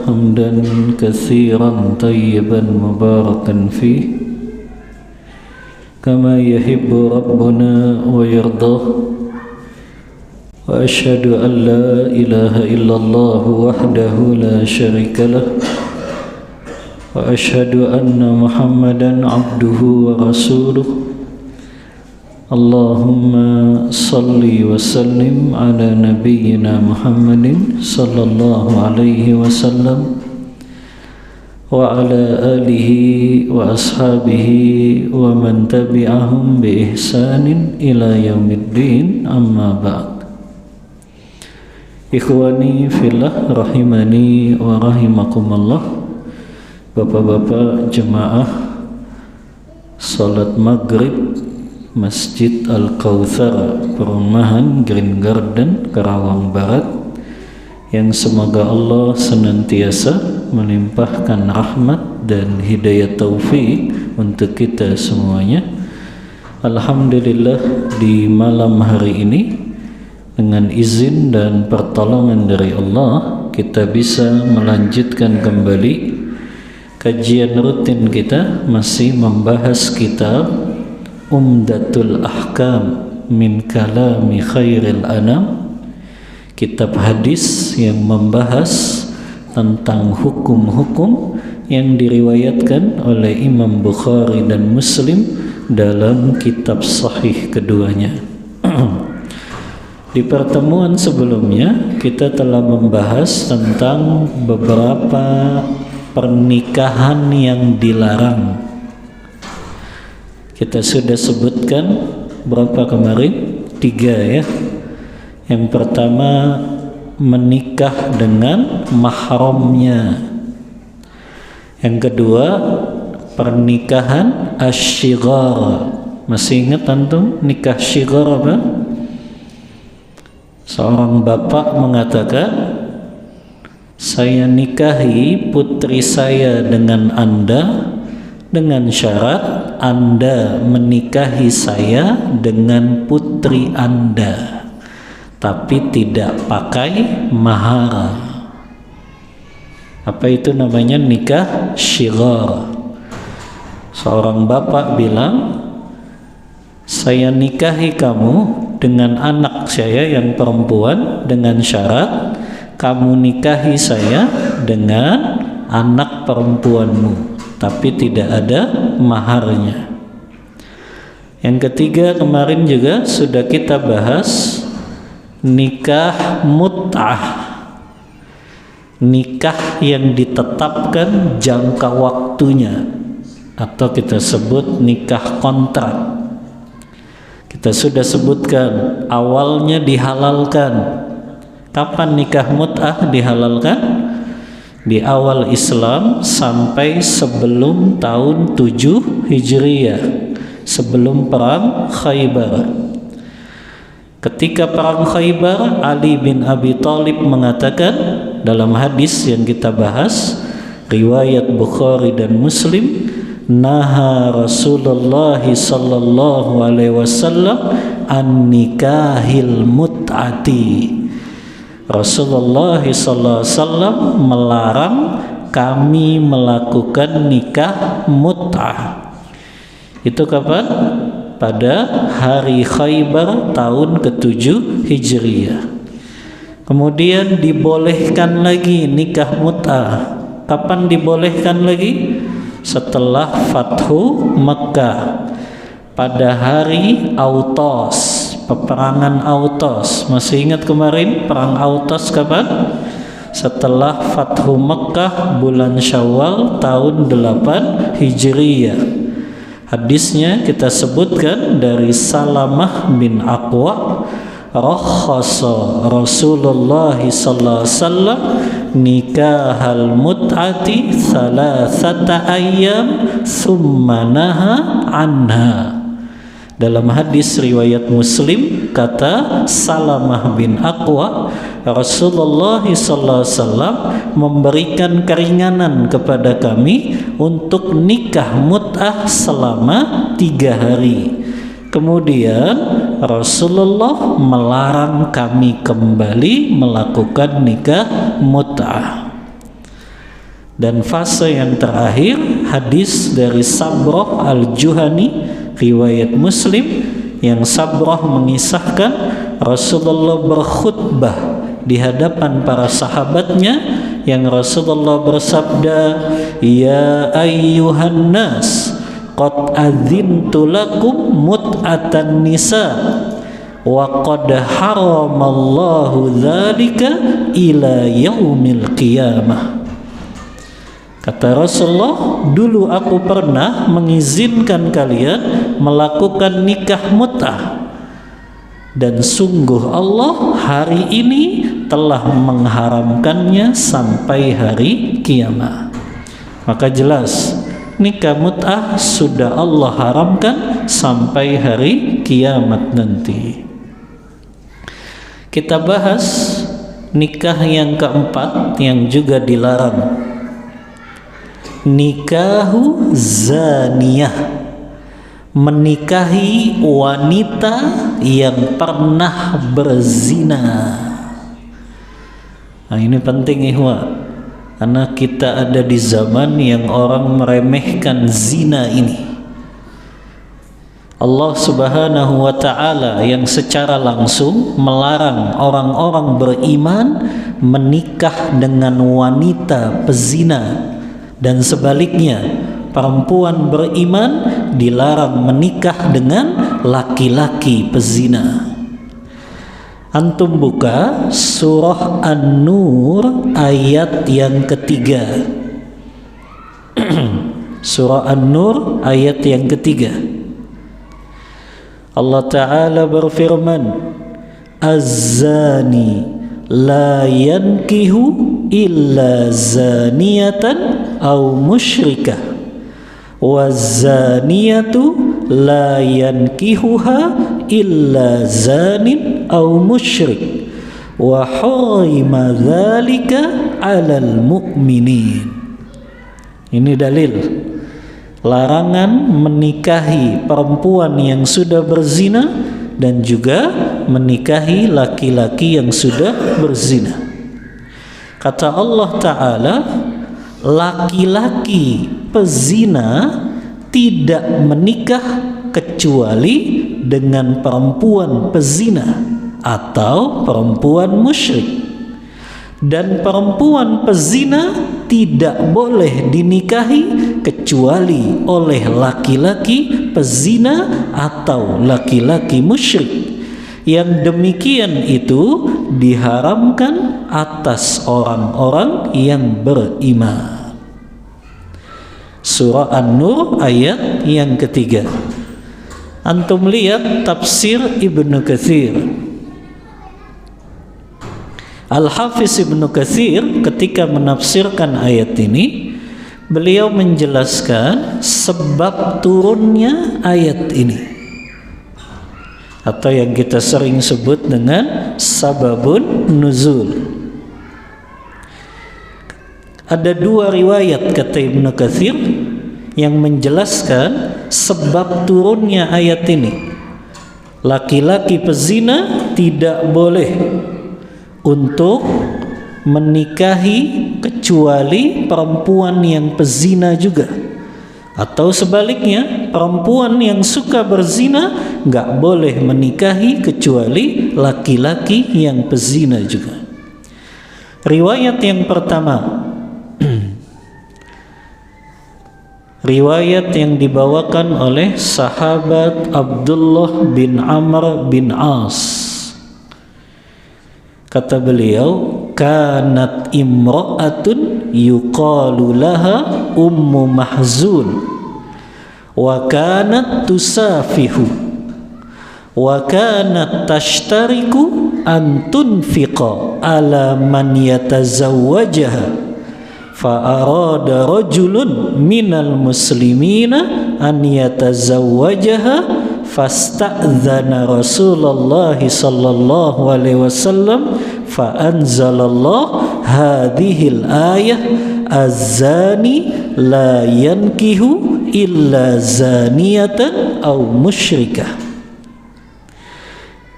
حمدا كثيرا طيبا مباركا فيه كما يحب ربنا ويرضاه وأشهد أن لا إله إلا الله وحده لا شريك له وأشهد أن محمدا عبده ورسوله اللهم صل وسلم على نبينا محمد صلى الله عليه وسلم وعلى آله وأصحابه ومن تبعهم بإحسان إلى يوم الدين أما بعد. Ikhwani fillah rahimani wa rahimakumullah. Bapak-bapak jemaah salat maghrib Masjid Al-Kautsar Perumahan Green Garden Karawang Barat, yang semoga Allah senantiasa melimpahkan rahmat dan hidayah taufik untuk kita semuanya. Alhamdulillah, di malam hari ini dengan izin dan pertolongan dari Allah kita bisa melanjutkan kembali kajian rutin kita, masih membahas kitab Umdatul Ahkam min Kalami Khairil Anam, kitab hadis yang membahas tentang hukum-hukum yang diriwayatkan oleh Imam Bukhari dan Muslim dalam kitab sahih keduanya. Di pertemuan sebelumnya kita telah membahas tentang beberapa pernikahan yang dilarang. Kita sudah sebutkan berapa kemarin? 3 ya. Yang pertama, menikah dengan mahramnya. Yang kedua, pernikahan asy-syighar. Masih ingat antum nikah syighar apa? Seorang bapak mengatakan, saya nikahi putri saya dengan Anda dengan syarat Anda menikahi saya dengan putri Anda, tapi tidak pakai mahar. Apa itu namanya nikah syighar? Seorang bapak bilang, saya nikahi kamu dengan anak saya yang perempuan dengan syarat kamu nikahi saya dengan anak perempuanmu, tapi tidak ada maharnya. Yang ketiga kemarin juga sudah kita bahas nikah mut'ah, nikah yang ditetapkan jangka waktunya, atau kita sebut nikah kontrak. Kita sudah sebutkan awalnya dihalalkan. Kapan nikah mut'ah dihalalkan? Di awal Islam sampai sebelum tahun 7 Hijriah, sebelum perang Khaybar. Ketika perang Khaybar, Ali bin Abi Thalib mengatakan dalam hadis yang kita bahas, riwayat Bukhari dan Muslim, naha Rasulullah sallallahu alaihi wasallam an nikahil mut'ati. Rasulullah SAW melarang kami melakukan nikah mut'ah. Itu kapan? Pada hari Khaybar tahun ke-7 Hijriah. Kemudian dibolehkan lagi nikah mut'ah. Kapan dibolehkan lagi? Setelah Fathu Makkah, pada hari Autos, peperangan Autos. Masih ingat kemarin perang Autos kapan? Setelah Fathu Makkah bulan Syawal tahun 8 Hijriyah. Hadisnya kita sebutkan dari Salamah bin Aqwa, rakhasa Rasulullah sallallahu alaihi wasallam nikahal mut'ati thalathata ayyam thumma naha anha. Dalam hadis riwayat Muslim, kata Salamah bin Aqwa, Rasulullah SAW memberikan keringanan kepada kami untuk nikah mut'ah selama 3 hari. Kemudian Rasulullah melarang kami kembali melakukan nikah mut'ah. Dan fase yang terakhir, hadis dari Sabrah al-Juhani riwayat Muslim, yang Sabrah mengisahkan Rasulullah berkhutbah di hadapan para sahabatnya, yang Rasulullah bersabda, "Ya ayyuhan nas, qad adzintu lakum mut'atan nisa wa qad haramallahu dzalika ila yaumil qiyamah." Kata Rasulullah, dulu aku pernah mengizinkan kalian melakukan nikah mut'ah, dan sungguh Allah hari ini telah mengharamkannya sampai hari kiamat. Maka jelas nikah mut'ah sudah Allah haramkan sampai hari kiamat nanti. Kita bahas nikah yang keempat yang juga dilarang, nikahu zaniyah, menikahi wanita yang pernah berzina. Nah, ini penting ikhwah, karena kita ada di zaman yang orang meremehkan zina ini. Allah Subhanahu wa ta'ala yang secara langsung melarang orang-orang beriman menikah dengan wanita pezina, dan sebaliknya perempuan beriman dilarang menikah dengan laki-laki pezina. Antum buka surah An-Nur ayat yang ketiga. Surah An-Nur ayat yang ketiga. Allah Ta'ala berfirman, "Az-zani la yankihu illa zaniyatan aw musyrikah waz-zaniyatu la yankihuha illa zanin aw musyrik wa harima dzalika 'alal mu'minin." Ini dalil larangan menikahi perempuan yang sudah berzina dan juga menikahi laki-laki yang sudah berzina. Kata Allah Ta'ala, laki-laki pezina tidak menikah kecuali dengan perempuan pezina atau perempuan musyrik, dan perempuan pezina tidak boleh dinikahi kecuali oleh laki-laki pezina atau laki-laki musyrik. Yang demikian itu diharamkan atas orang-orang yang beriman. Surah An-Nur ayat yang ketiga. Antum lihat tafsir Ibnu Katsir. Al-Hafiz Ibnu Katsir ketika menafsirkan ayat ini, beliau menjelaskan sebab turunnya ayat ini, atau yang kita sering sebut dengan sababun nuzul. Ada dua riwayat kata Ibnu Katsir yang menjelaskan sebab turunnya ayat ini. Laki-laki pezina tidak boleh untuk menikahi kecuali perempuan yang pezina juga, atau sebaliknya perempuan yang suka berzina nggak boleh menikahi kecuali laki-laki yang pezina juga. Riwayat yang pertama, riwayat yang dibawakan oleh sahabat Abdullah bin Amr bin As. Kata beliau, kanat imra'atun yuqalu laha ummu mahzun wa kanat tusafihu wa kanat tashtariku an tunfiqa ala man yatazawwajaha fa arada rajulun minal muslimina an yatazawwajaha fasta'dzana Rasulullah sallallahu alaihi wasallam fa anzalallah hadhil ayah az-zani la yankihu illa zaniyatan aw musyrikah.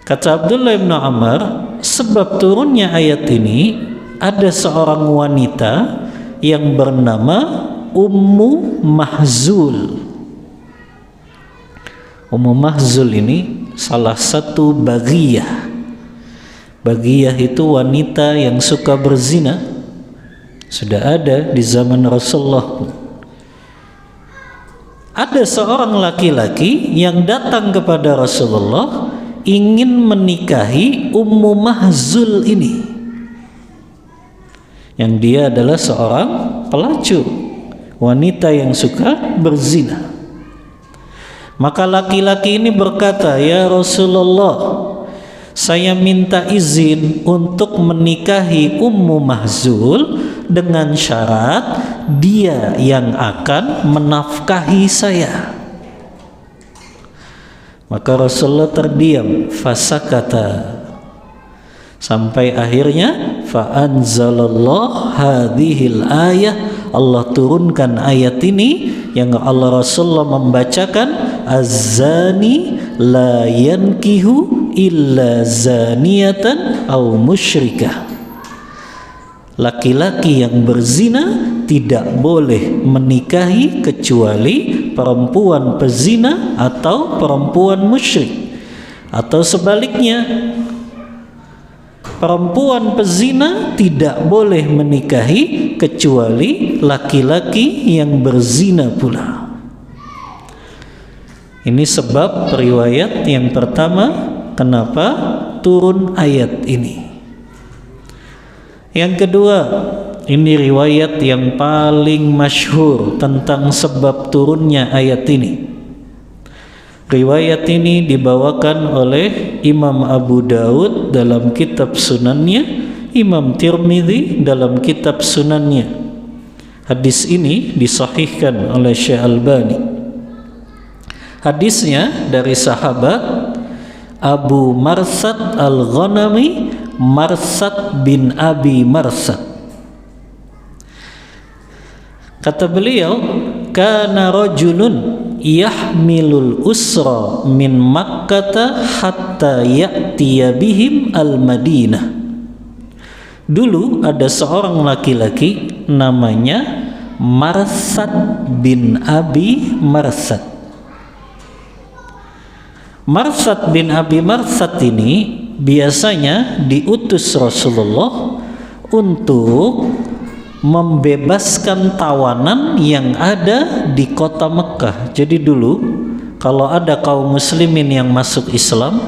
Kata Abdullah bin Amr, sebab turunnya ayat ini, ada seorang wanita yang bernama Ummu Mahzul. Ummu Mahzul ini salah satu baghiyah. Baghiyah itu wanita yang suka berzina. Sudah ada di zaman Rasulullah. Ada seorang laki-laki yang datang kepada Rasulullah ingin menikahi Ummu Mahzul ini, yang dia adalah seorang pelacur, wanita yang suka berzina. Maka laki-laki ini berkata, "Ya Rasulullah, saya minta izin untuk menikahi Ummu Mahzul dengan syarat dia yang akan menafkahi saya." Maka Rasulullah terdiam, fasakata, sampai akhirnya fa'anzalallah hadhil ayah, Allah turunkan ayat ini yang Allah Rasulullah membacakan, az-zani la yankihu illa zaniyatan aw musyrikah. Laki-laki yang berzina tidak boleh menikahi kecuali perempuan pezina atau perempuan musyrik, atau sebaliknya, perempuan pezina tidak boleh menikahi kecuali laki-laki yang berzina pula. Ini sebab riwayat yang pertama kenapa turun ayat ini. Yang kedua, ini riwayat yang paling masyhur tentang sebab turunnya ayat ini. Riwayat ini dibawakan oleh Imam Abu Daud dalam kitab Sunannya, Imam Tirmidzi dalam kitab Sunannya. Hadis ini disahihkan oleh Syekh Albani. Hadisnya dari sahabat Abu Marsad Al-Ghanami, Marsad bin Abi Marsad. Kata beliau, kana rajulun yahmilul usra min Makkah hatta ya'tiya bihim al-Madinah. Dulu ada seorang laki-laki namanya Marsad bin Abi Marsad. Marsad bin Abi Marsad ini biasanya diutus Rasulullah untuk membebaskan tawanan yang ada di kota Mekah. Jadi dulu kalau ada kaum muslimin yang masuk Islam,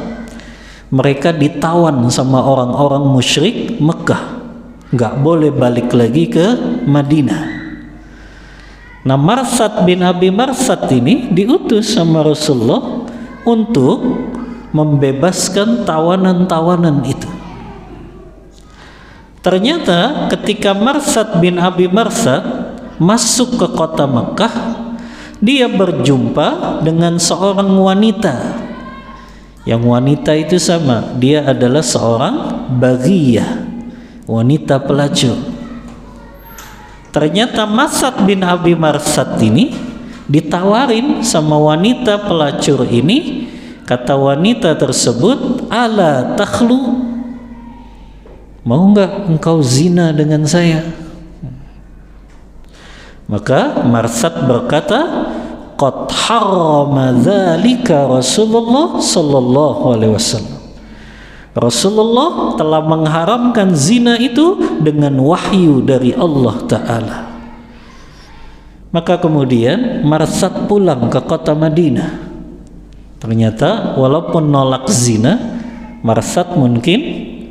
mereka ditawan sama orang-orang musyrik Mekah, nggak boleh balik lagi ke Madinah. Nah, Marsad bin Abi Marsad ini diutus sama Rasulullah untuk membebaskan tawanan-tawanan itu. Ternyata ketika Marsad bin Abi Marsad masuk ke kota Mekah, dia berjumpa dengan seorang wanita. Yang wanita itu sama, dia adalah seorang baghiyah, wanita pelacur. Ternyata Marsad bin Abi Marsad ini ditawarin sama wanita pelacur ini. Kata wanita tersebut, ala takhlu, mau enggak engkau zina dengan saya? Maka Marsad berkata, qad harrama dzalika Rasulullah sallallahu alaihi wasallam. Rasulullah telah mengharamkan zina itu dengan wahyu dari Allah Ta'ala. Maka kemudian Marsad pulang ke kota Madinah. Ternyata walaupun nolak zina, Marsad mungkin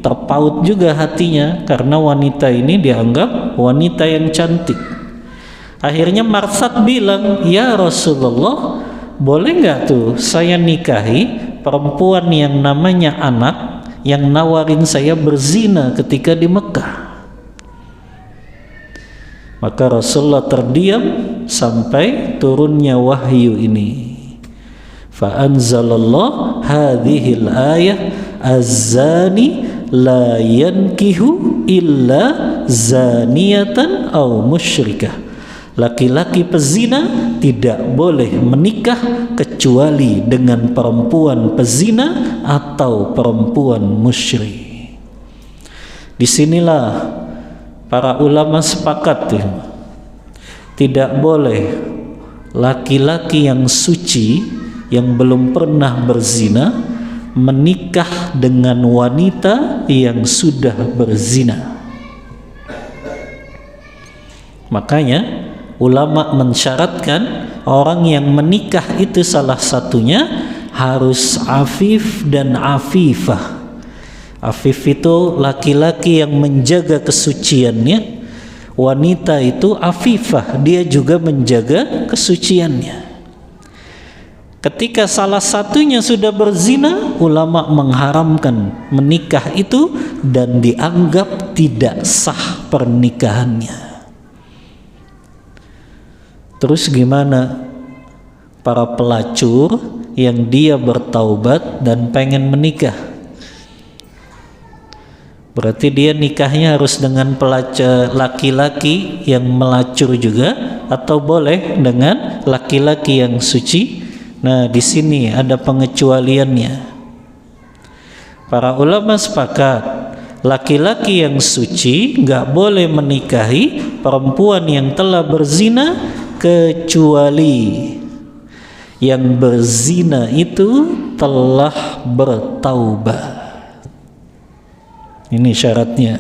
terpaut juga hatinya karena wanita ini dianggap wanita yang cantik. Akhirnya Marsad bilang, "Ya Rasulullah, boleh nggak tuh saya nikahi perempuan yang namanya Anak yang nawarin saya berzina ketika di Mekah?" Maka Rasulullah terdiam sampai turunnya wahyu ini. Fa anzalallah hadhil ayah az-zani la yankihu illa zaniyatan aw musyrikah. Laki-laki pezina tidak boleh menikah kecuali dengan perempuan pezina atau perempuan musyrik. Disinilah para ulama sepakat tidak boleh laki-laki yang suci yang belum pernah berzina menikah dengan wanita yang sudah berzina. Makanya ulama mensyaratkan orang yang menikah itu salah satunya harus afif dan afifah. Afif itu laki-laki yang menjaga kesuciannya, wanita itu afifah, dia juga menjaga kesuciannya. Ketika salah satunya sudah berzina, ulama mengharamkan menikah itu dan dianggap tidak sah pernikahannya. Terus gimana para pelacur yang dia bertaubat dan pengen menikah? Berarti dia nikahnya harus dengan pelacur laki-laki yang melacur juga, atau boleh dengan laki-laki yang suci? Nah, di sini ada pengecualiannya. Para ulama sepakat, laki-laki yang suci nggak boleh menikahi perempuan yang telah berzina, kecuali yang berzina itu telah bertaubat. Ini syaratnya.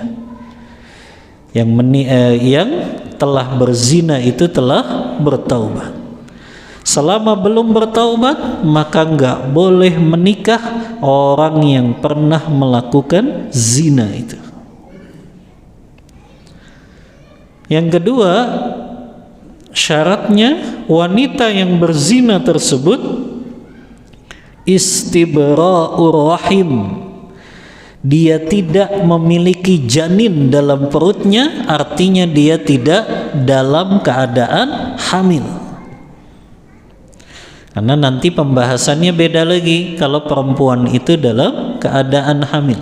Yang telah berzina itu telah bertaubat. Selama belum bertaubat, maka enggak boleh menikah orang yang pernah melakukan zina itu. Yang kedua, syaratnya wanita yang berzina tersebut istibra'ur rahim. Dia tidak memiliki janin dalam perutnya, artinya dia tidak dalam keadaan hamil. Karena nanti pembahasannya beda lagi kalau perempuan itu dalam keadaan hamil.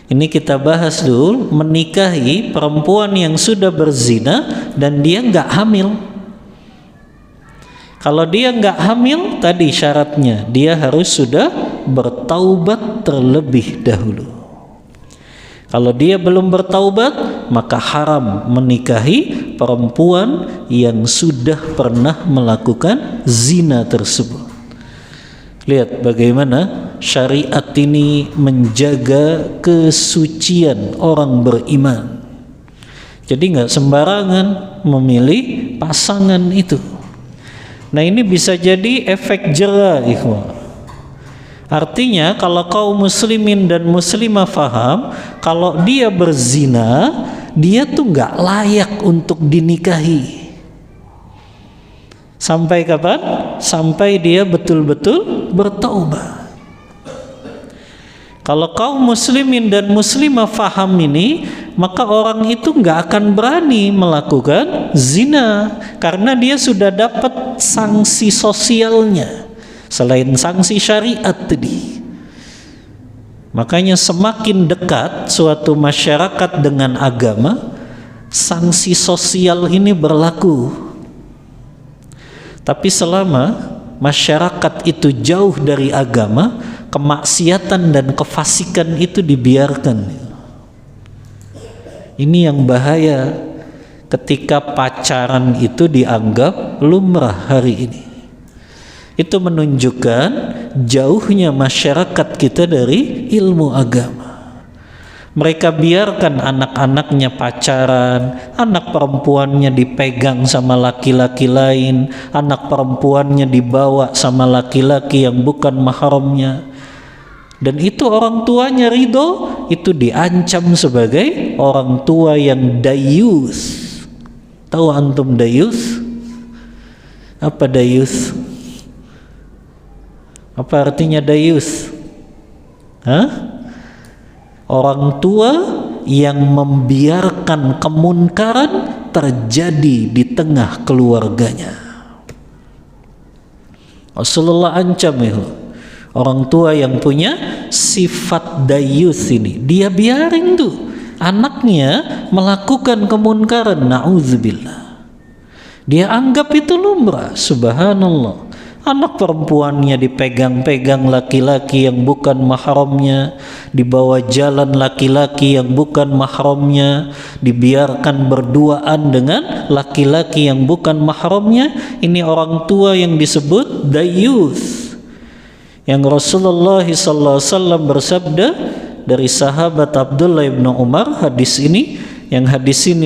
Ini kita bahas dulu menikahi perempuan yang sudah berzina dan dia nggak hamil. Kalau dia nggak hamil, tadi syaratnya dia harus sudah bertaubat terlebih dahulu. Kalau dia belum bertaubat, maka haram menikahi perempuan yang sudah pernah melakukan zina tersebut. Lihat bagaimana syariat ini menjaga kesucian orang beriman. Jadi nggak sembarangan memilih pasangan itu. Nah, ini bisa jadi efek jera, ikhwah. Artinya kalau kaum muslimin dan muslimah faham, kalau dia berzina, dia tuh nggak layak untuk dinikahi. Sampai kapan? Sampai dia betul-betul bertaubat. Kalau kaum muslimin dan muslimah faham ini, maka orang itu nggak akan berani melakukan zina karena dia sudah dapat sanksi sosialnya selain sanksi syariat tadi. Makanya semakin dekat suatu masyarakat dengan agama, sanksi sosial ini berlaku. Tapi selama masyarakat itu jauh dari agama, kemaksiatan dan kefasikan itu dibiarkan. Ini yang bahaya ketika pacaran itu dianggap lumrah hari ini. Itu menunjukkan jauhnya masyarakat kita dari ilmu agama. Mereka biarkan anak-anaknya pacaran, anak perempuannya dipegang sama laki-laki lain, anak perempuannya dibawa sama laki-laki yang bukan mahramnya. Dan itu orang tuanya ridho, itu diancam sebagai orang tua yang dayus. Tahu antum dayus? Apa dayus? Apa artinya dayus? Orang tua yang membiarkan kemunkaran terjadi di tengah keluarganya. Rasulullah ancam itu orang tua yang punya sifat dayus ini, dia biarin tuh anaknya melakukan kemunkaran, na'udzubillah. Dia anggap itu lumrah, subhanallah. Anak perempuannya dipegang-pegang laki-laki yang bukan mahramnya, di bawah jalan laki-laki yang bukan mahramnya, dibiarkan berduaan dengan laki-laki yang bukan mahramnya. Ini orang tua yang disebut dayuth. Yang Rasulullah SAW bersabda dari sahabat Abdullah bin Umar, hadis ini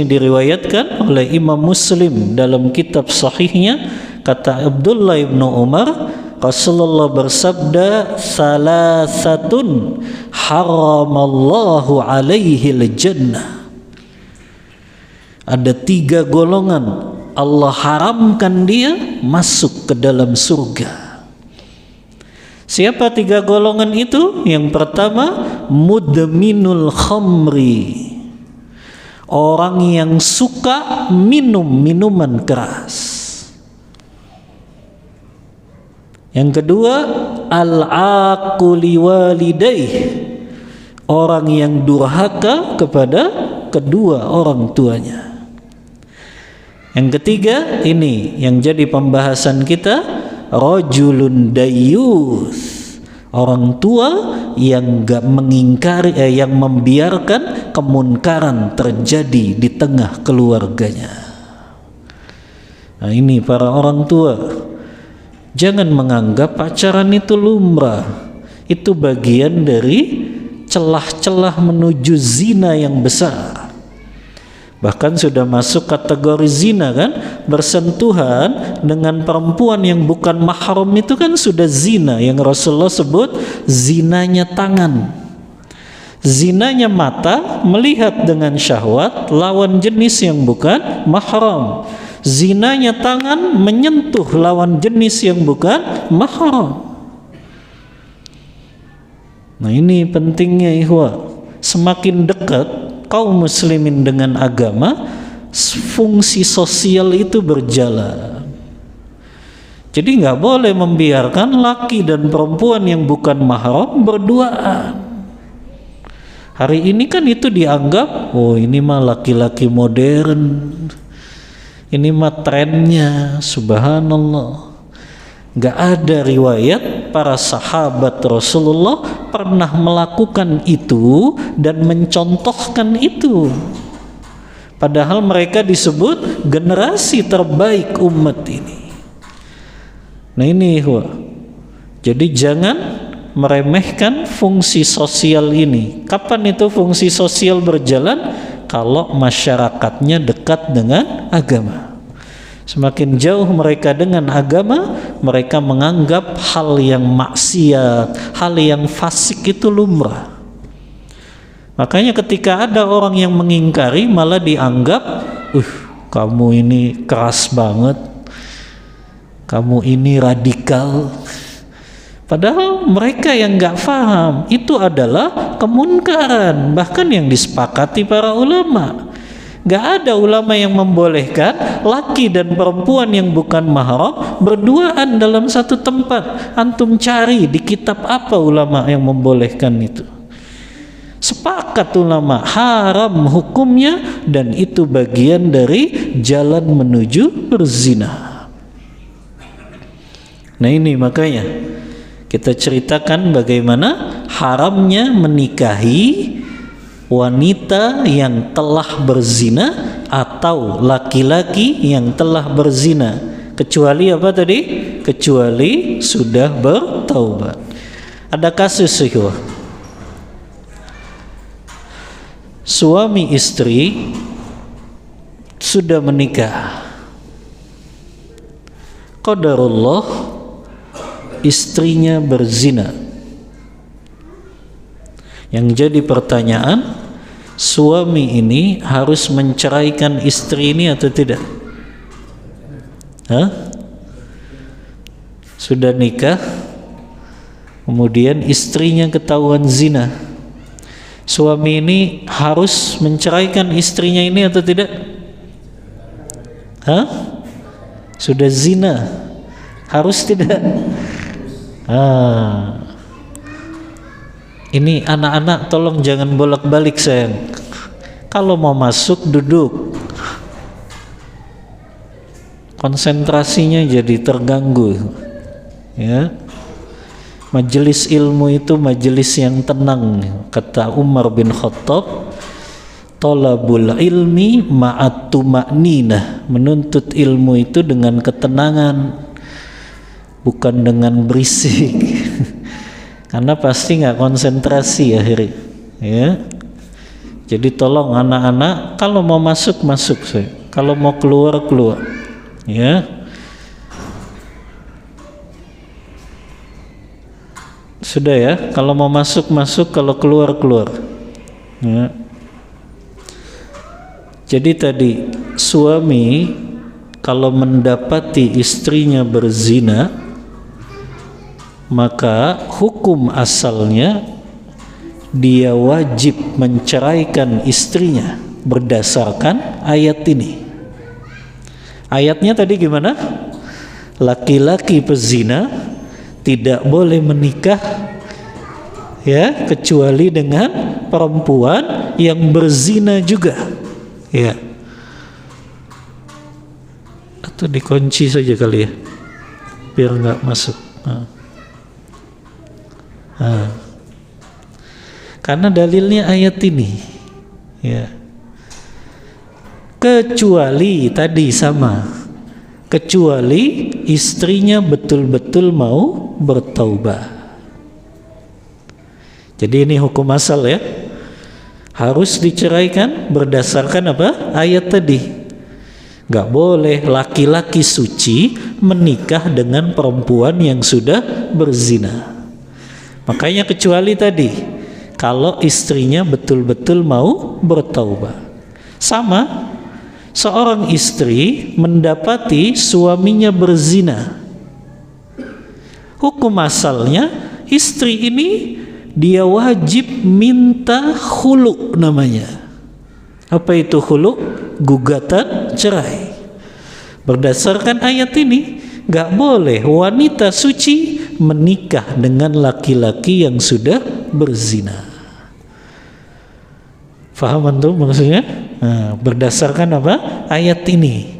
diriwayatkan oleh Imam Muslim dalam kitab sahihnya. Kata Abdullah bin Umar, Rasulullah bersabda, salasatun haramallahu alaihil jannah. Ada 3 golongan Allah haramkan dia masuk ke dalam surga. Siapa 3 golongan itu? Yang pertama, mudminul khamri, orang yang suka minum minuman keras. Yang kedua, al-aquli walidaih, orang yang durhaka kepada kedua orang tuanya. Yang ketiga, ini yang jadi pembahasan kita, rajulun dayyuth, orang tua yang enggak mengingkari, yang membiarkan kemunkaran terjadi di tengah keluarganya. Nah, ini para orang tua, jangan menganggap pacaran itu lumrah. Itu bagian dari celah-celah menuju zina yang besar. Bahkan sudah masuk kategori zina kan, bersentuhan dengan perempuan yang bukan mahram itu kan sudah zina, yang Rasulullah sebut zinanya tangan. Zinanya mata melihat dengan syahwat lawan jenis yang bukan mahram. Zinanya tangan menyentuh lawan jenis yang bukan mahram. Nah, ini pentingnya ikhwah. Semakin dekat kaum muslimin dengan agama, fungsi sosial itu berjalan. Jadi nggak boleh membiarkan laki dan perempuan yang bukan mahram berduaan. Hari ini kan itu dianggap, oh ini mah laki-laki modern, ini mah trennya. Subhanallah, nggak ada riwayat para sahabat Rasulullah pernah melakukan itu dan mencontohkan itu. Padahal mereka disebut generasi terbaik umat ini. Nah ini, jadi jangan meremehkan fungsi sosial ini. Kapan itu fungsi sosial berjalan? Kalau masyarakatnya dekat dengan agama. Semakin jauh mereka dengan agama, mereka menganggap hal yang maksiat, hal yang fasik itu lumrah. Makanya ketika ada orang yang mengingkari, malah dianggap, kamu ini keras banget, kamu ini radikal. Padahal mereka yang nggak paham, itu adalah kemunkaran, bahkan yang disepakati para ulama. Gak ada ulama yang membolehkan laki dan perempuan yang bukan mahram berduaan dalam satu tempat. Antum cari di kitab apa ulama yang membolehkan itu. Sepakat ulama haram hukumnya, dan itu bagian dari jalan menuju berzina. Nah ini makanya kita ceritakan bagaimana haramnya menikahi wanita yang telah berzina atau laki-laki yang telah berzina, kecuali apa tadi? Kecuali sudah bertaubat. Ada kasus ikhwah, suami istri sudah menikah, qadarullah istrinya berzina. Yang jadi pertanyaan, suami ini harus menceraikan istri ini atau tidak? Sudah nikah, kemudian istrinya ketahuan zina. Suami ini harus menceraikan istrinya ini atau tidak? Sudah zina, harus tidak? Ini anak-anak tolong jangan bolak-balik sayang. Kalau mau masuk duduk, konsentrasinya jadi terganggu ya. Majelis ilmu itu majelis yang tenang, kata Umar bin Khattab. Talabul ilmi ma'at tuma'ninah, menuntut ilmu itu dengan ketenangan, bukan dengan berisik. Karena pasti nggak konsentrasi akhirnya, ya. Jadi tolong anak-anak, kalau mau masuk masuk, kalau mau keluar keluar, ya. Sudah ya, kalau mau masuk masuk, kalau keluar keluar, ya. Jadi tadi suami kalau mendapati istrinya berzina, maka hukum asalnya dia wajib menceraikan istrinya berdasarkan ayat ini. Ayatnya tadi gimana? Laki-laki pezina tidak boleh menikah, ya, kecuali dengan perempuan yang berzina juga, ya. Atau dikunci saja kali ya, biar nggak masuk. Karena dalilnya ayat ini, ya. Kecuali tadi sama, kecuali istrinya betul-betul mau bertaubat. Jadi ini hukum asal ya, harus diceraikan berdasarkan apa? Ayat tadi. Gak boleh laki-laki suci menikah dengan perempuan yang sudah berzina. Makanya kecuali tadi, kalau istrinya betul-betul mau bertaubat. Sama, seorang istri mendapati suaminya berzina, hukum asalnya istri ini dia wajib minta khulu namanya. Apa itu khulu? Gugatan cerai. Berdasarkan ayat ini, gak boleh wanita suci menikah dengan laki-laki yang sudah berzina. Faham antum maksudnya? Berdasarkan apa? Ayat ini.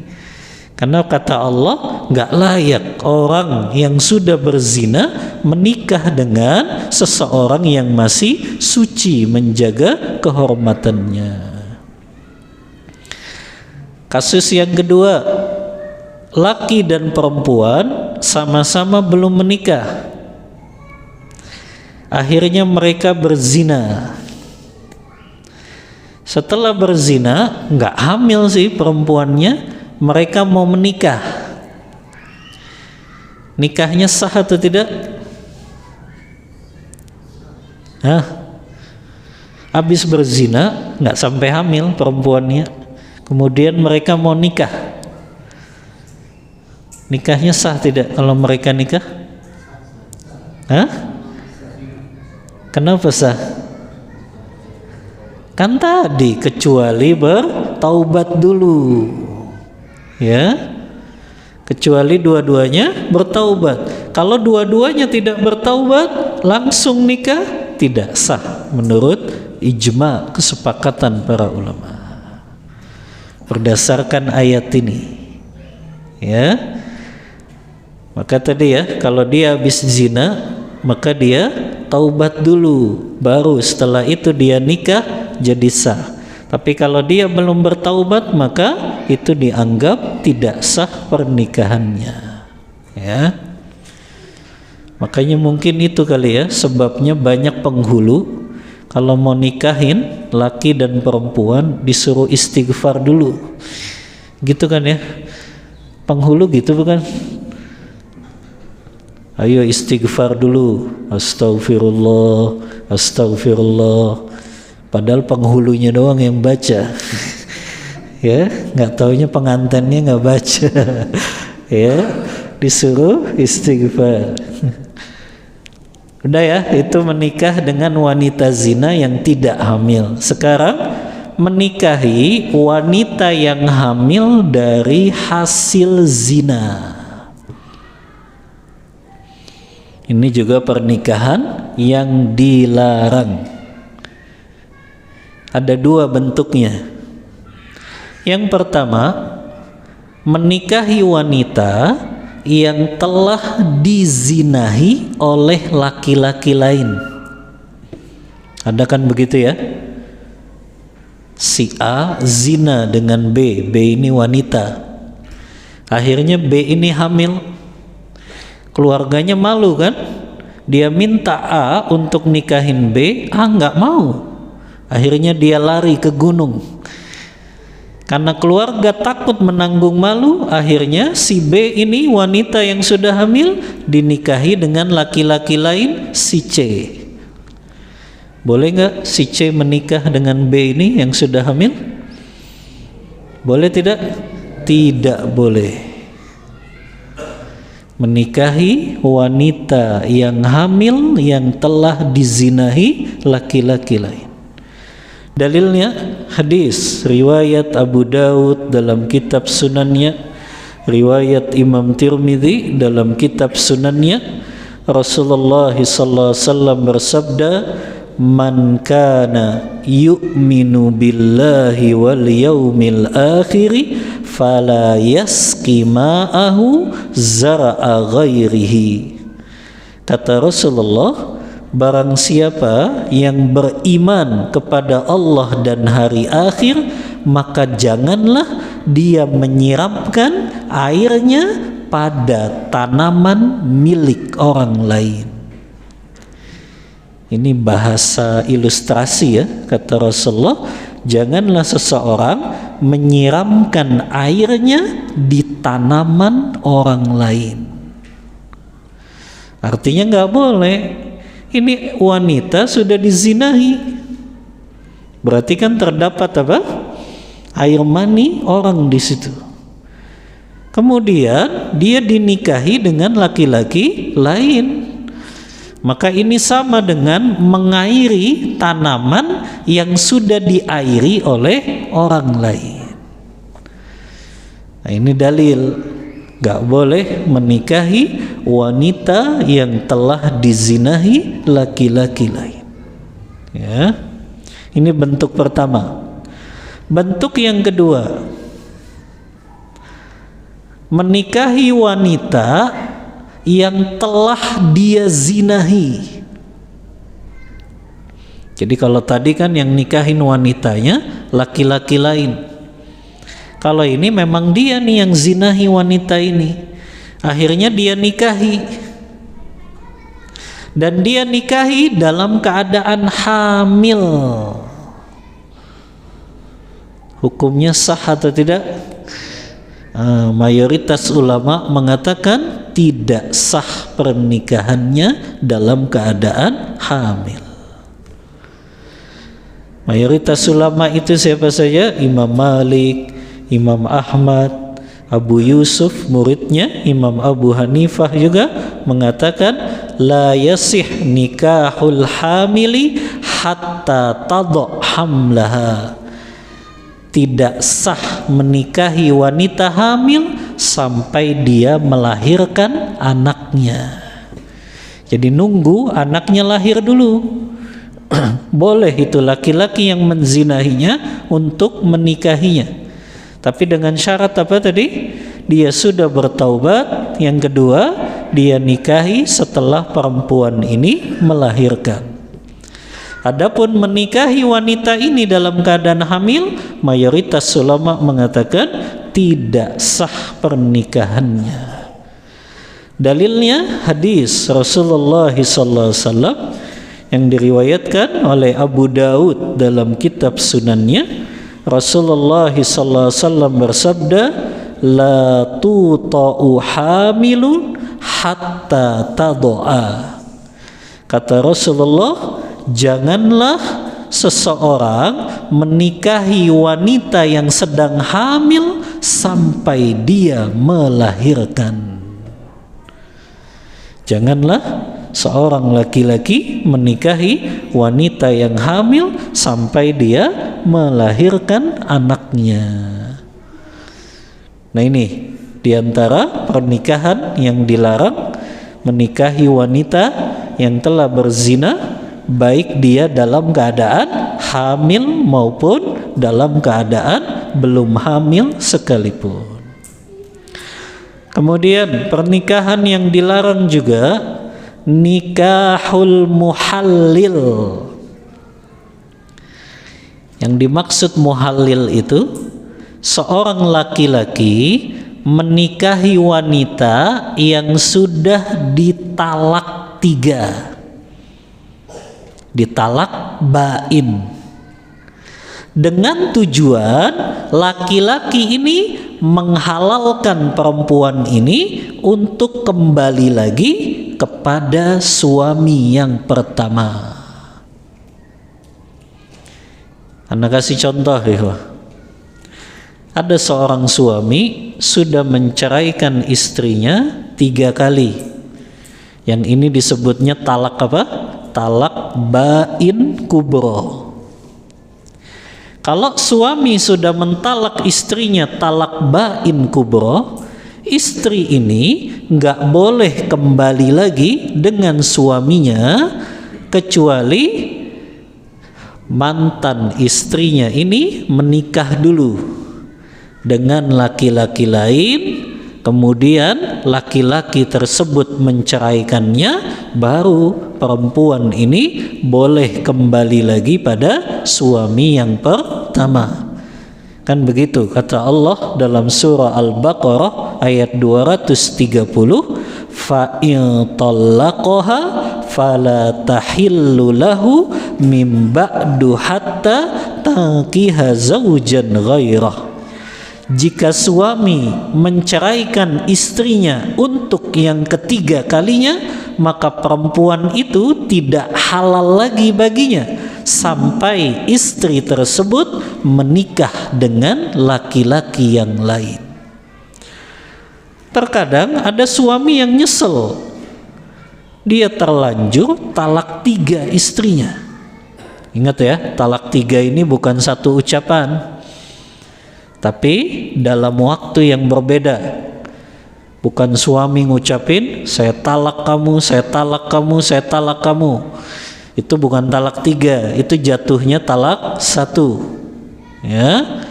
Karena kata Allah, gak layak orang yang sudah berzina menikah dengan seseorang yang masih suci, menjaga kehormatannya. Kasus yang kedua, laki dan perempuan sama-sama belum menikah, akhirnya mereka berzina. Setelah berzina, nggak hamil sih perempuannya, mereka mau menikah. Nikahnya sah atau tidak? Habis berzina, nggak sampai hamil perempuannya, kemudian mereka mau nikah. Nikahnya sah tidak kalau mereka nikah? Kenapa sah? Kan tadi kecuali bertaubat dulu, ya. Kecuali dua-duanya bertaubat. Kalau dua-duanya tidak bertaubat, langsung nikah, tidak sah menurut ijma, kesepakatan para ulama. Berdasarkan ayat ini, ya. Maka tadi ya, kalau dia habis zina, maka dia taubat dulu, baru setelah itu dia nikah, jadi sah. Tapi kalau dia belum bertaubat, maka itu dianggap tidak sah pernikahannya, ya. Makanya mungkin itu kali ya sebabnya banyak penghulu kalau mau nikahin laki dan perempuan disuruh istighfar dulu, gitu kan ya. Penghulu gitu bukan? Ayo istighfar dulu, astagfirullah, astagfirullah. Padahal penghulunya doang yang baca, ya, nggak taunya pengantennya nggak baca, ya, disuruh istighfar. Udah ya, itu menikah dengan wanita zina yang tidak hamil. Sekarang menikahi wanita yang hamil dari hasil zina. Ini juga pernikahan yang dilarang. Ada dua bentuknya. Yang pertama, menikahi wanita yang telah dizinahi oleh laki-laki lain. Ada kan begitu ya? Si A zina dengan B, B ini wanita. Akhirnya B ini hamil. Keluarganya malu kan? Dia minta A untuk nikahin B, A nggak mau. Akhirnya dia lari ke gunung. Karena keluarga takut menanggung malu, akhirnya si B ini wanita yang sudah hamil dinikahi dengan laki-laki lain, si C. Boleh nggak si C menikah dengan B ini yang sudah hamil? Boleh tidak? Tidak boleh. Menikahi wanita yang hamil yang telah dizinahi laki-laki lain. Dalilnya hadis riwayat Abu Daud dalam kitab sunannya, riwayat Imam Tirmidzi dalam kitab sunannya. Rasulullah sallallahu alaihi wasallam bersabda, "Man kana yu'minu billahi wal yaumil akhir fala yasqi ma'ahu zar'a ghairihi." Kata Rasulullah, barang siapa yang beriman kepada Allah dan hari akhir, maka janganlah dia menyiramkan airnya pada tanaman milik orang lain. Ini bahasa ilustrasi ya, kata Rasulullah, janganlah seseorang menyiramkan airnya di tanaman orang lain. Artinya nggak boleh. Ini wanita sudah dizinahi, berarti kan terdapat apa? Air mani orang di situ. Kemudian dia dinikahi dengan laki-laki lain. Maka ini sama dengan mengairi tanaman yang sudah diairi oleh orang lain. Nah, ini dalil gak boleh menikahi wanita yang telah dizinahi laki-laki lain. Ya, ini bentuk pertama. Bentuk yang kedua, menikahi wanita yang telah dia zinahi. Jadi kalau tadi kan yang nikahin wanitanya laki-laki lain. Kalau ini memang dia nih yang zinahi wanita ini. Akhirnya dia nikahi. Dan dia nikahi dalam keadaan hamil. Hukumnya sah atau tidak? Mayoritas ulama mengatakan tidak sah pernikahannya dalam keadaan hamil. Mayoritas ulama itu siapa saja? Imam Malik, Imam Ahmad, Abu Yusuf muridnya Imam Abu Hanifah juga mengatakan la yasih nikahul hamili hatta tadha hamlaha. Tidak sah menikahi wanita hamil sampai dia melahirkan anaknya. Jadi nunggu anaknya lahir dulu. Boleh itu laki-laki yang menzinahinya untuk menikahinya. Tapi dengan syarat apa tadi? Dia sudah bertaubat. Yang kedua, dia nikahi setelah perempuan ini melahirkan. Adapun menikahi wanita ini dalam keadaan hamil, mayoritas ulama mengatakan tidak sah pernikahannya. Dalilnya hadis Rasulullah SAW yang diriwayatkan oleh Abu Daud dalam kitab sunannya. Rasulullah SAW bersabda, la tuta'u hamilun hatta tado'a. Kata Rasulullah, janganlah seseorang menikahi wanita yang sedang hamil sampai dia melahirkan. Janganlah seorang laki-laki menikahi wanita yang hamil sampai dia melahirkan anaknya. Nah, ini diantara pernikahan yang dilarang, menikahi wanita yang telah berzina, baik dia dalam keadaan hamil maupun dalam keadaan belum hamil sekalipun. Kemudian pernikahan yang dilarang juga nikahul muhallil. Yang dimaksud muhallil itu seorang laki-laki menikahi wanita yang sudah ditalak 3, ditalak bain, dengan tujuan laki-laki ini menghalalkan perempuan ini untuk kembali lagi kepada suami yang pertama. Anda kasih contoh ya. Ada seorang suami sudah menceraikan istrinya 3 kali. Yang ini disebutnya talak apa? Talak bain kubro. Kalau suami sudah mentalak istrinya talak bain kubro, istri ini nggak boleh kembali lagi dengan suaminya kecuali mantan istrinya ini menikah dulu dengan laki-laki lain, kemudian laki-laki tersebut menceraikannya, baru perempuan ini boleh kembali lagi pada suami yang pertama. Kan begitu kata Allah dalam surah Al-Baqarah ayat 230, fa in talaqaha fala tahillu lahu mim ba'du hatta tankiha zawjan ghairah. Jika suami menceraikan istrinya untuk yang ketiga kalinya, maka perempuan itu tidak halal lagi baginya sampai istri tersebut menikah dengan laki-laki yang lain. Terkadang ada suami yang nyesel, dia terlanjur talak 3 istrinya. Ingat ya, talak 3 ini bukan satu ucapan, tapi dalam waktu yang berbeda. Bukan suami ngucapin saya talak kamu, saya talak kamu, saya talak kamu. Itu bukan talak 3, itu jatuhnya talak 1. Ya.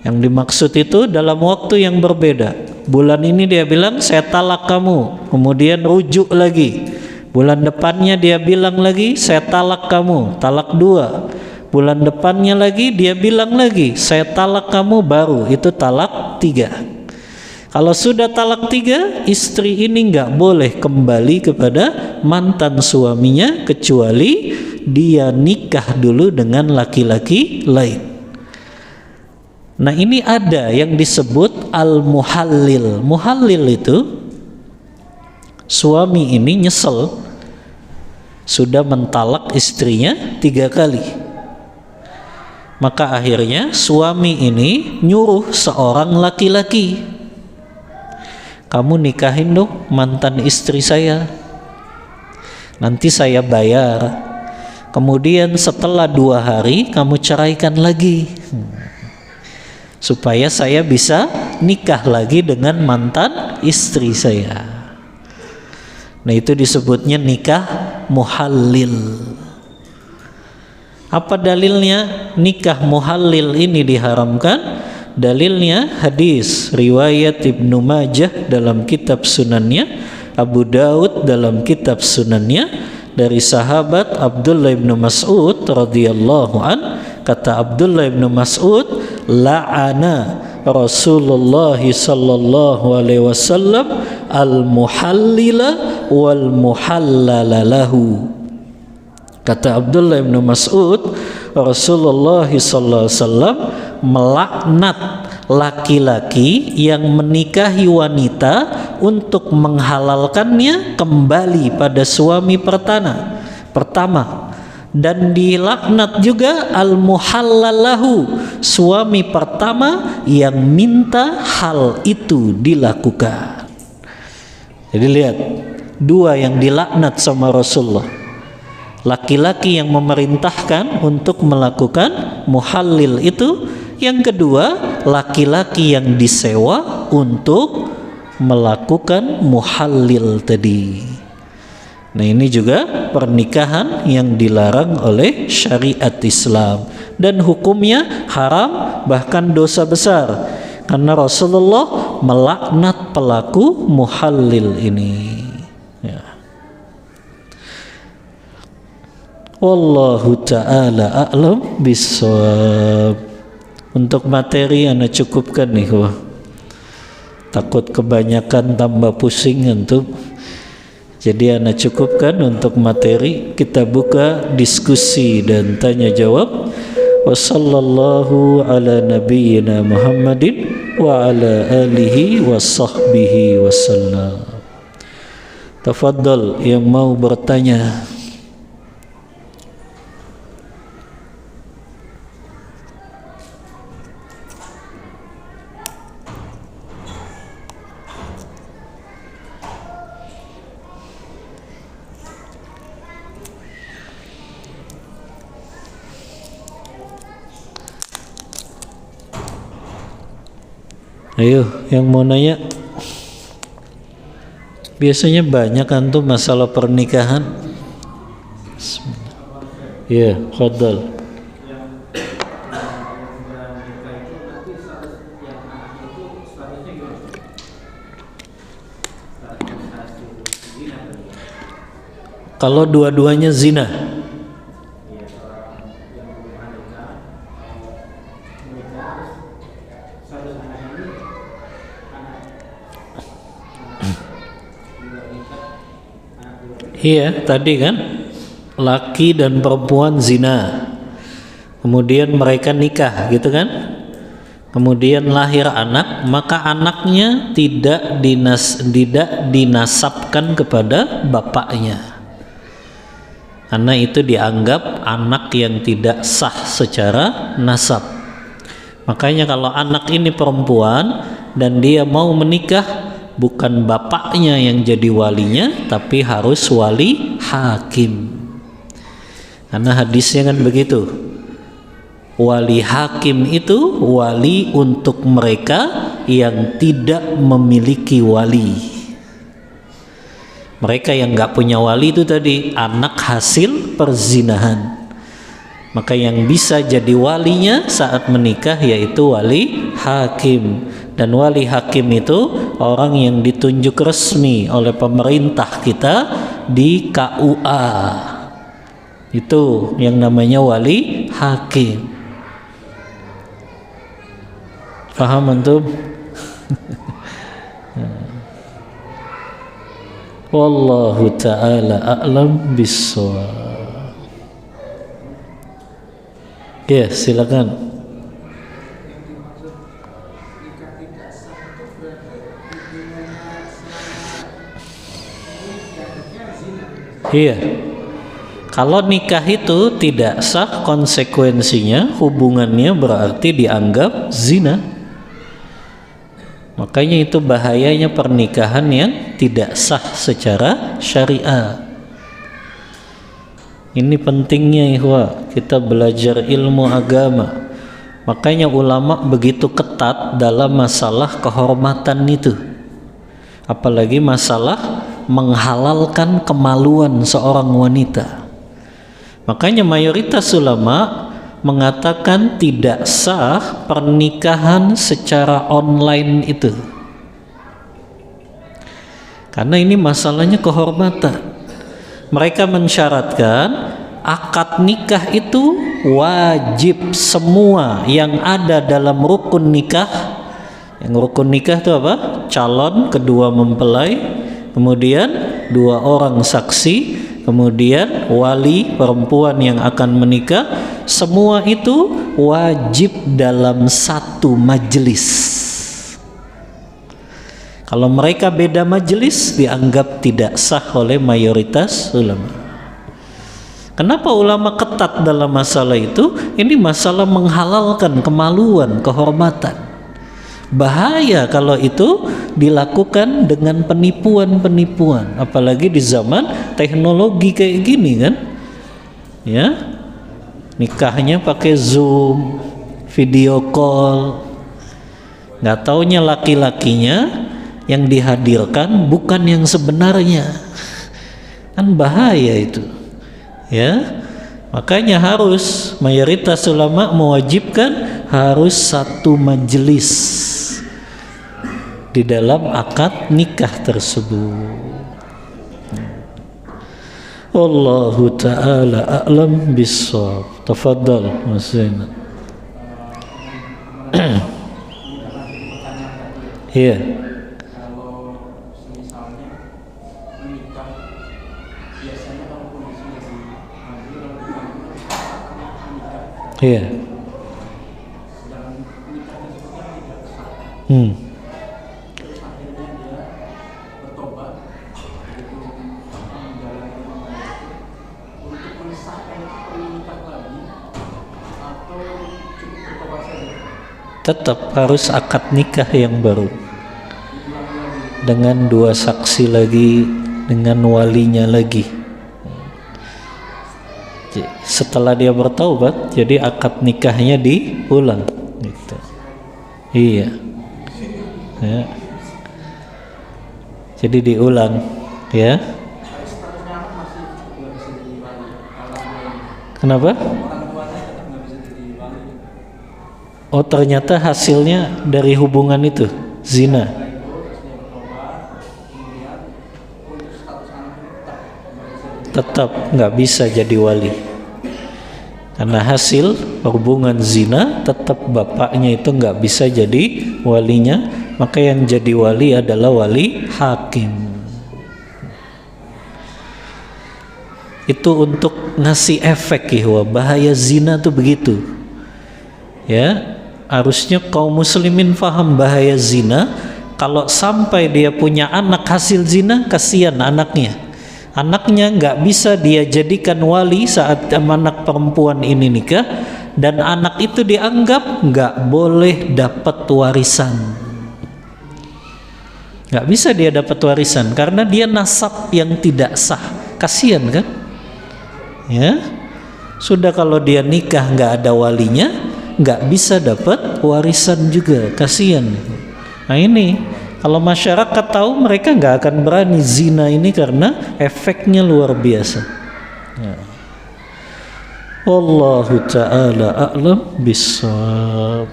Yang dimaksud itu dalam waktu yang berbeda. Bulan ini dia bilang saya talak kamu, kemudian rujuk lagi. Bulan depannya dia bilang lagi saya talak kamu, talak 2. Bulan depannya lagi dia bilang lagi saya talak kamu, baru itu talak 3. Kalau sudah talak 3, istri ini nggak boleh kembali kepada mantan suaminya kecuali dia nikah dulu dengan laki-laki lain. Nah, ini ada yang disebut al-muhallil. Muhallil itu suami ini nyesel sudah mentalak istrinya 3 kali. Maka akhirnya suami ini nyuruh seorang laki-laki, kamu nikahin dong mantan istri saya, nanti saya bayar. Kemudian setelah 2 hari kamu ceraikan lagi, supaya saya bisa nikah lagi dengan mantan istri saya. Nah, itu disebutnya nikah muhallil. Apa dalilnya nikah muhallil ini diharamkan? Dalilnya hadis riwayat Ibnu Majah dalam kitab sunannya, Abu Daud dalam kitab sunannya, dari sahabat Abdullah bin Mas'ud radhiyallahu an. Kata Abdullah bin Mas'ud, la'ana Rasulullah sallallahu alaihi wasallam al-muhallila wal muhallala lahu. Kata Abdullah bin Mas'ud, Rasulullah sallallahu alaihi wasallam melaknat laki-laki yang menikahi wanita untuk menghalalkannya kembali pada suami pertama. Dan dilaknat juga al-muhallalahu, suami pertama yang minta hal itu dilakukan. Jadi lihat, 2 yang dilaknat sama Rasulullah. Laki-laki yang memerintahkan untuk melakukan muhallil itu, yang kedua laki-laki yang disewa untuk melakukan muhallil tadi. Nah, ini juga pernikahan yang dilarang oleh syariat Islam dan hukumnya haram, bahkan dosa besar, karena Rasulullah melaknat pelaku muhallil ini. Ya. Wallahu ta'ala a'lam bissawab. Untuk materi Anda cukupkan nih, wah. Takut kebanyakan tambah pusing untuk. Jadi Anda cukupkan untuk materi. Kita buka diskusi dan tanya jawab. Wassallallahu ala nabiyyina Muhammadin wa ala alihi wa sahbihi wasallam. Tafadhal yang mau bertanya. Ayo, yang mau nanya. Biasanya banyak kan tuh masalah pernikahan. Iya, fadhal. Kalau dua-duanya zina. Iya, tadi kan laki dan perempuan zina, kemudian mereka nikah, gitu kan? Kemudian lahir anak, maka anaknya tidak dinasabkan kepada bapaknya, karena itu dianggap anak yang tidak sah secara nasab. Makanya kalau anak ini perempuan dan dia mau menikah, bukan bapaknya yang jadi walinya, tapi harus wali hakim. Karena hadisnya kan begitu. Wali hakim itu wali untuk mereka yang tidak memiliki wali. Mereka yang nggak punya wali itu tadi anak hasil perzinahan. Maka yang bisa jadi walinya saat menikah yaitu wali hakim. Dan wali hakim itu orang yang ditunjuk resmi oleh pemerintah kita di KUA. Itu yang namanya wali hakim. Paham antum? Wallahu ta'ala a'lam bissawab. Ya, silakan. Iya. Kalau nikah itu tidak sah, konsekuensinya hubungannya berarti dianggap zina. Makanya itu bahayanya pernikahan yang tidak sah secara syariat. Ini pentingnya ikhwah, kita belajar ilmu agama. Makanya ulama begitu ketat dalam masalah kehormatan itu. Apalagi masalah menghalalkan kemaluan seorang wanita. Makanya mayoritas ulama mengatakan tidak sah pernikahan secara online itu. Karena ini masalahnya kehormatan. Mereka mensyaratkan akad nikah itu wajib semua yang ada dalam rukun nikah. Yang rukun nikah itu apa? Calon, kedua mempelai, kemudian dua orang saksi, kemudian wali perempuan yang akan menikah. Semua itu wajib dalam satu majelis. Kalau mereka beda majelis, dianggap tidak sah oleh mayoritas ulama. Kenapa ulama ketat dalam masalah itu? Ini masalah menghalalkan kemaluan, kehormatan. Bahaya kalau itu dilakukan dengan penipuan-penipuan, apalagi di zaman teknologi kayak gini kan. Ya. Nikahnya pakai Zoom, video call. Nggak taunya laki-lakinya yang dihadirkan bukan yang sebenarnya. Kan bahaya itu. Ya. Makanya harus mayoritas ulama mewajibkan harus satu majelis. di dalam akad nikah tersebut. Wallahu ta'ala a'lam bissawab. Tafadhal Mas Zainal. Iya. Iya. Tetap harus akad nikah yang baru dengan 2 saksi lagi, dengan walinya lagi. Setelah dia bertaubat, jadi akad nikahnya diulang gitu. Iya ya. Jadi diulang ya. Kenapa? Oh, ternyata hasilnya dari hubungan itu zina. Tetap nggak bisa jadi wali, karena hasil hubungan zina tetap bapaknya itu nggak bisa jadi walinya. Maka yang jadi wali adalah wali hakim. Itu untuk ngasih efek ya, bahaya zina tuh begitu ya. Harusnya kaum muslimin faham bahaya zina. Kalau sampai dia punya anak hasil zina, kasihan anaknya. Anaknya nggak bisa dia jadikan wali saat anak perempuan ini nikah, dan anak itu dianggap nggak boleh dapat warisan. Nggak bisa dia dapat warisan karena dia nasab yang tidak sah. Kasihan kan? Ya, sudah kalau dia nikah nggak ada walinya, nggak bisa dapat warisan juga, kasihan. Nah ini kalau masyarakat tahu, mereka nggak akan berani zina ini karena efeknya luar biasa ya. Wallahu ta'ala a'lam bissawab.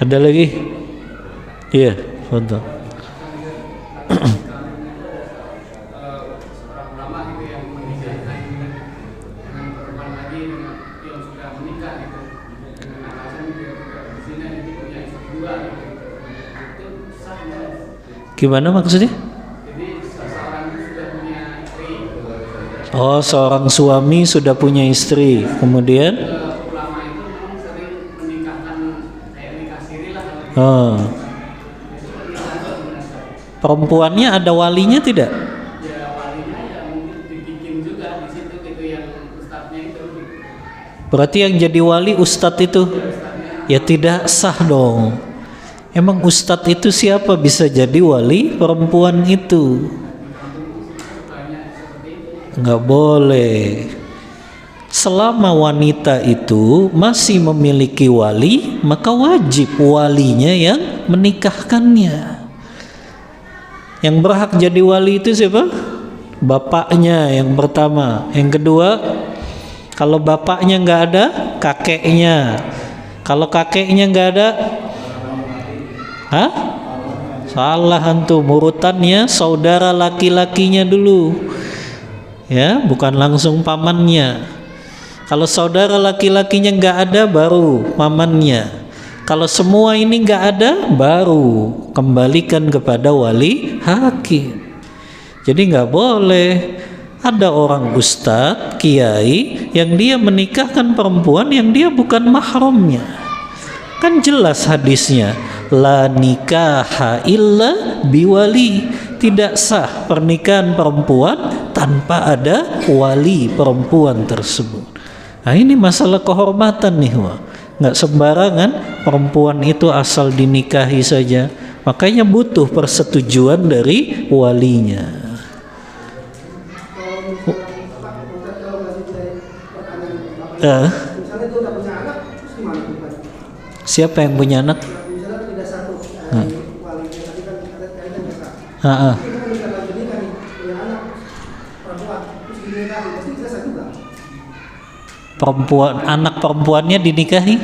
Ada lagi? Iya, fadhal. Gimana maksudnya? Oh, seorang suami sudah punya istri, kemudian perempuannya ada walinya tidak? Berarti yang jadi wali ustadz itu ya tidak sah dong. Emang ustadz itu siapa bisa jadi wali perempuan itu? Nggak boleh. Selama wanita itu masih memiliki wali, maka wajib walinya yang menikahkannya. Yang berhak jadi wali itu siapa? Bapaknya yang pertama. Yang kedua, kalau bapaknya nggak ada, kakeknya. Kalau kakeknya nggak ada, hah? Salah antum, urutannya saudara laki-lakinya dulu. Ya, bukan langsung pamannya. Kalau saudara laki-lakinya nggak ada, baru pamannya. Kalau semua ini nggak ada, baru kembalikan kepada wali hakim. Jadi nggak boleh ada orang ustadz, kiai yang dia menikahkan perempuan yang dia bukan mahramnya. Kan jelas hadisnya, la nikaha illa biwali. Tidak sah pernikahan perempuan tanpa ada wali perempuan tersebut. Nah ini masalah kehormatan nih, nggak sembarangan perempuan itu asal dinikahi saja. Makanya butuh persetujuan dari walinya. Siapa yang punya anak? Perempuan, anak perempuannya dinikahi?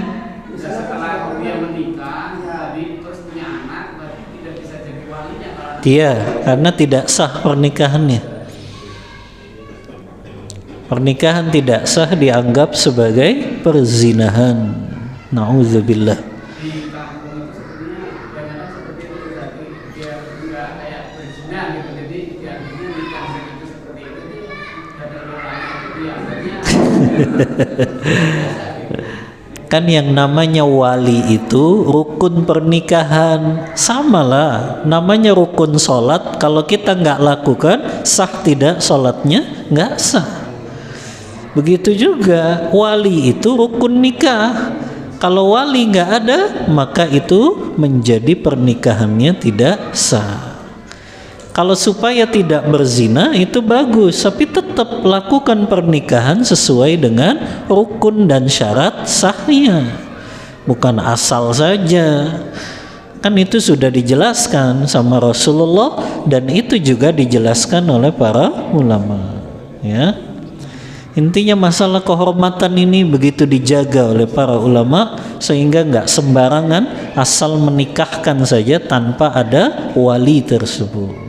Setelah dia menikah, tadi terus punya anak. Iya, karena tidak sah pernikahannya. Pernikahan tidak sah dianggap sebagai perzinahan. Nauzubillah. Di kampung itu sepertinya jangan seperti itu, berarti dia nggak kayak berzina gitu, jadi yang ini nikah itu seperti itu kata orang itu dianggapnya kan yang namanya wali itu rukun pernikahan, samalah namanya rukun sholat. Kalau kita nggak lakukan, sah tidak sholatnya? Nggak sah. Begitu juga wali itu rukun nikah. Kalau wali nggak ada, maka itu menjadi pernikahannya tidak sah. Kalau supaya tidak berzina itu bagus, tapi tetap lakukan pernikahan sesuai dengan rukun dan syarat sahnya, bukan asal saja. Kan itu sudah dijelaskan sama Rasulullah dan itu juga dijelaskan oleh para ulama. Ya, intinya masalah kehormatan ini begitu dijaga oleh para ulama sehingga nggak sembarangan asal menikahkan saja tanpa ada wali tersebut.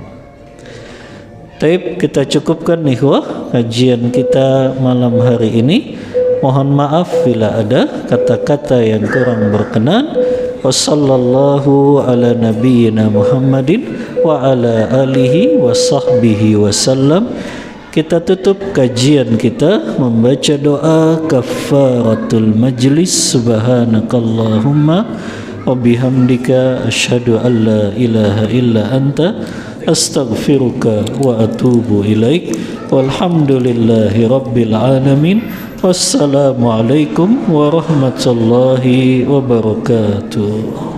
Taib, kita cukupkan nih kajian kita malam hari ini. Mohon maaf bila ada kata-kata yang kurang berkenan. Wassallallahu ala nabiyyina Muhammadin wa ala alihi wa sahbihi wasallam. Kita tutup kajian kita membaca doa kafaratul majlis. Subhanakallahumma wa bihamdika asyhadu an la ilaha illa anta astaghfiruka wa atubu ilaik. Walhamdulillahi rabbil alamin. Wassalamu alaikum warahmatullahi wabarakatuh.